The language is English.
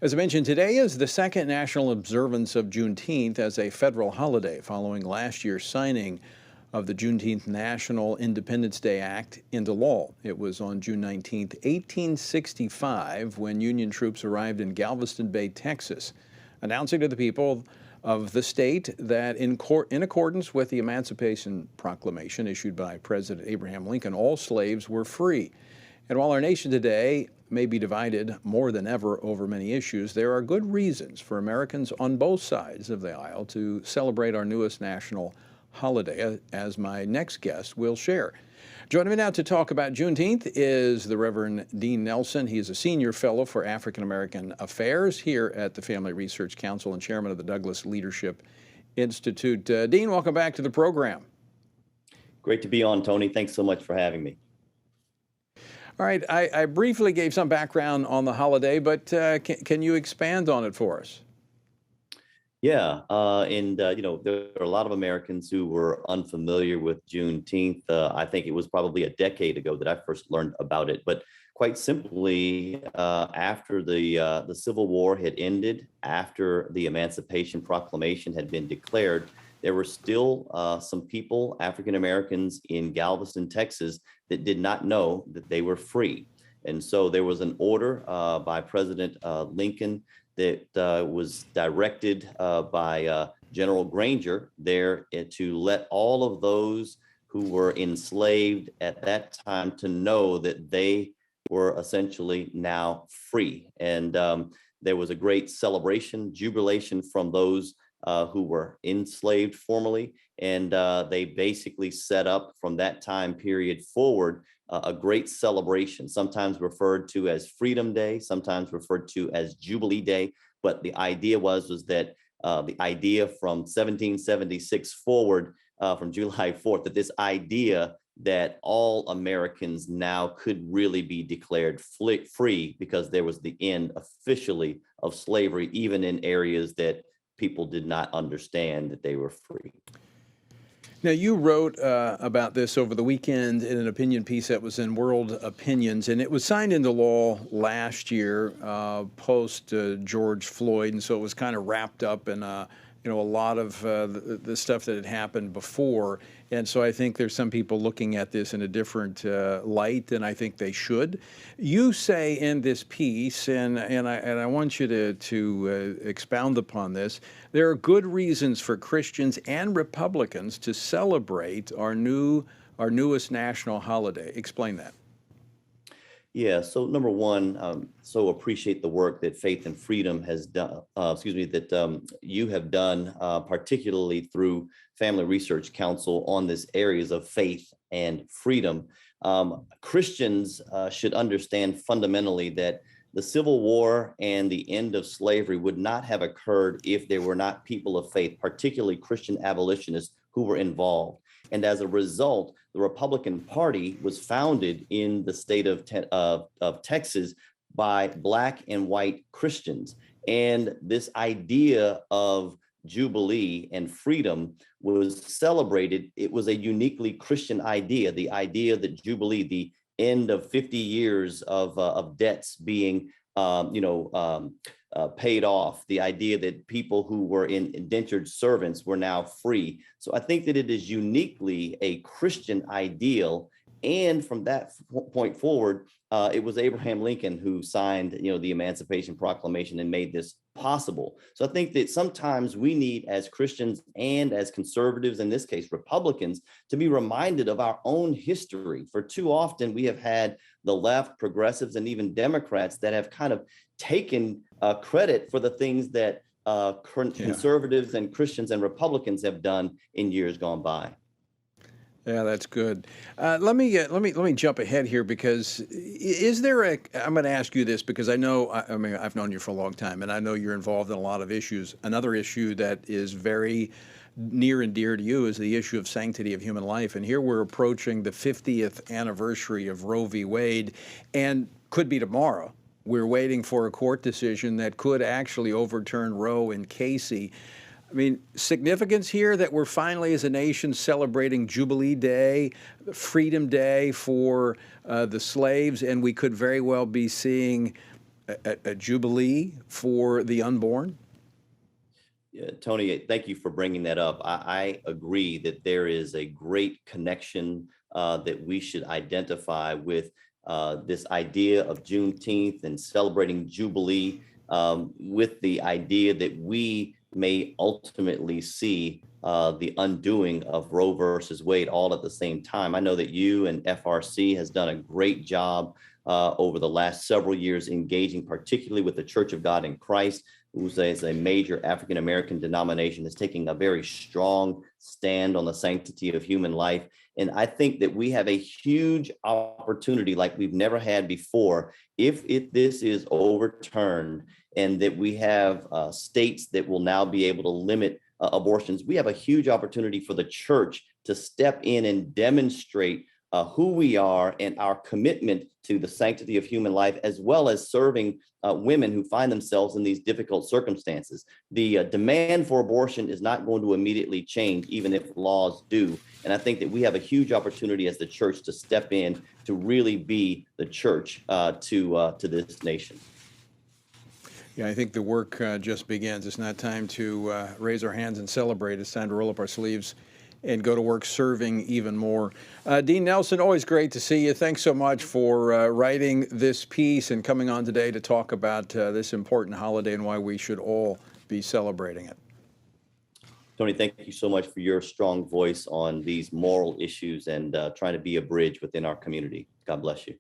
As I mentioned, today is the second national observance of Juneteenth as a federal holiday following last year's signing of the Juneteenth National Independence Day Act into law. It was on June 19th, 1865, when Union troops arrived in Galveston Bay, Texas, announcing to the people of the state that in accordance with the Emancipation Proclamation issued by President Abraham Lincoln, all slaves were free. And while our nation today may be divided more than ever over many issues, there are good reasons for Americans on both sides of the aisle to celebrate our newest national holiday, as my next guest will share. Joining me now to talk about Juneteenth is the Reverend Dean Nelson. He is a senior fellow for African American Affairs here at the Family Research Council and chairman of the Douglas Leadership Institute. Dean, welcome back to the program. Great to be on, Tony. Thanks so much for having me. All right, I briefly gave some background on the holiday, but can you expand on it for us? Yeah, there are a lot of Americans who were unfamiliar with Juneteenth. I think it was probably a decade ago that I first learned about it. But quite simply, after the Civil War had ended, after the Emancipation Proclamation had been declared, there were still some people, African Americans in Galveston, Texas, that did not know that they were free. And so there was an order by President Lincoln that was directed by General Granger there to let all of those who were enslaved at that time to know that they were essentially now free. And there was a great celebration, jubilation from those who were enslaved formerly. And they basically set up from that time period forward a great celebration, sometimes referred to as Freedom Day, sometimes referred to as Jubilee Day. But the idea was that the idea from 1776 forward, from July 4th, that this idea that all Americans now could really be declared free because there was the end officially of slavery, even in areas that people did not understand that they were free. Now, you wrote about this over the weekend in an opinion piece that was in World Opinions, and it was signed into law last year post George Floyd, and so it was kind of wrapped up in a lot of the stuff that had happened before. And so I think there's some people looking at this in a different light, and I think they should. You say in this piece, and I want you to expound upon this, there are good reasons for Christians and Republicans to celebrate our newest national holiday. Explain that. Yeah, so number one, so appreciate the work that Faith and Freedom has done, you have done, particularly through Family Research Council on this areas of faith and freedom. Christians should understand fundamentally that the Civil War and the end of slavery would not have occurred if there were not people of faith, particularly Christian abolitionists, who were involved. And as a result, the Republican Party was founded in the state of Texas by Black and white Christians. And this idea of Jubilee and freedom was celebrated. It was a uniquely Christian idea, the idea that Jubilee, the end of 50 years of debts being paid off, the idea that people who were indentured servants were now free. So I think that it is uniquely a Christian ideal. And from that point forward, it was Abraham Lincoln who signed, the Emancipation Proclamation and made this possible. So I think that sometimes we need, as Christians and as conservatives, in this case, Republicans, to be reminded of our own history. For too often, we have had the left, progressives, and even Democrats that have kind of taken credit for the things that conservatives and Christians and Republicans have done in years gone by. Yeah, that's good. Let me jump ahead here, because is there I'm going to ask you this because I know, I've known you for a long time, and I know you're involved in a lot of issues. Another issue that is very near and dear to you is the issue of sanctity of human life. And here we're approaching the 50th anniversary of Roe v. Wade, and could be tomorrow. We're waiting for a court decision that could actually overturn Roe and Casey. I mean, significance here that we're finally, as a nation, celebrating Jubilee Day, Freedom Day for the slaves, and we could very well be seeing a jubilee for the unborn? Yeah, Tony, thank you for bringing that up. I agree that there is a great connection that we should identify with this idea of Juneteenth and celebrating Jubilee, with the idea that we may ultimately see the undoing of Roe versus Wade all at the same time. I know that you and FRC has done a great job over the last several years engaging particularly with the Church of God in Christ, who is a major African American denomination, is taking a very strong stand on the sanctity of human life. And I think that we have a huge opportunity like we've never had before if this is overturned, and that we have states that will now be able to limit abortions. We have a huge opportunity for the church to step in and demonstrate who we are and our commitment to the sanctity of human life, as well as serving women who find themselves in these difficult circumstances. The demand for abortion is not going to immediately change, even if laws do. And I think that we have a huge opportunity as the church to step in to really be the church to this nation. Yeah, I think the work just begins. It's not time to raise our hands and celebrate. It's time to roll up our sleeves and go to work serving even more. Dean Nelson, always great to see you. Thanks so much for writing this piece and coming on today to talk about this important holiday and why we should all be celebrating it. Tony, thank you so much for your strong voice on these moral issues and trying to be a bridge within our community. God bless you.